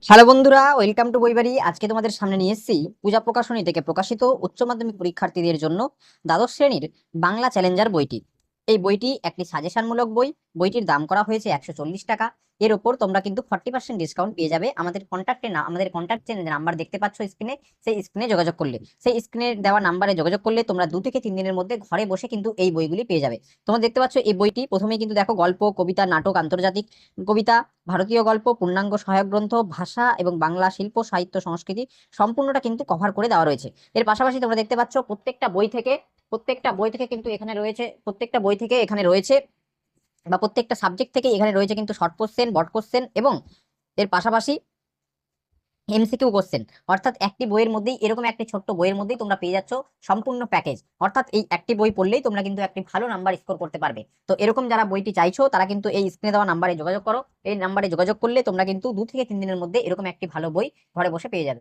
Hello বন্ধুরা, welcome to বইবাড়ি। আজকে তোমাদের সামনে নিয়ে এসেছি পূজা প্রকাশনী থেকে প্রকাশিত উচ্চ মাধ্যমিক পরীক্ষার্থীদের জন্য দ্বাদশ শ্রেণীর বাংলা চ্যালেঞ্জার বইটি। এই বইটি একটি সাজেশনমূলক বই। বইটির দাম করা হয়েছে 140 টাকা। এর ওপর তোমরা কিন্তু 40% ডিসকাউন্ট পেয়ে যাবে আমাদের কন্ট্যাক্ট নাম্বার দেখতে পাচ্ছ স্ক্রিনে। সেই স্ক্রিনে যোগাযোগ করলে, সেই স্ক্রিনে দেওয়া নাম্বারে যোগাযোগ করলে তোমরা 2 থেকে 3 দিনের মধ্যে ঘরে বসে কিন্তু এই বইগুলি পেয়ে যাবে। তোমরা দেখতে পাচ্ছ এই বইটি প্রথমেই কিন্তু দেখো গল্প, কবিতা, নাটক, আন্তর্জাতিক কবিতা, ভারতীয় গল্প, পূর্ণাঙ্গ সহায়ক গ্রন্থ, ভাষা এবং বাংলা শিল্প, সাহিত্য, সংস্কৃতি সম্পূর্ণটা কিন্তু কভার করে দেওয়া রয়েছে। এর পাশাপাশি তোমরা দেখতে পাচ্ছ প্রত্যেকটা বই থেকে কিন্তু এখানে রয়েছে বা প্রত্যেকটা সাবজেক্ট থেকে এখানে রয়েছে কিন্তু শর্ট কোশ্চেন, বড় কোশ্চেন এবং এর পাশাপাশি এমসিকিউ কোশ্চেন। অর্থাৎ একটি বইয়ের মধ্যেই, এরকম একটি ছোট্ট বইয়ের মধ্যেই তোমরা পেয়ে যাচ্ছ সম্পূর্ণ প্যাকেজ। অর্থাৎ এই একটি বই পড়লেই তোমরা কিন্তু একটি ভালো নাম্বার স্কোর করতে পারবে। তো এরকম যারা বইটি চাইছো তারা কিন্তু এই স্ক্রিনে দেওয়া নাম্বারে যোগাযোগ করো। এই নাম্বারে যোগাযোগ করলে তোমরা কিন্তু 2 থেকে 3 দিনের মধ্যে এরকম একটি ভালো বই ঘরে বসে পেয়ে যাবে।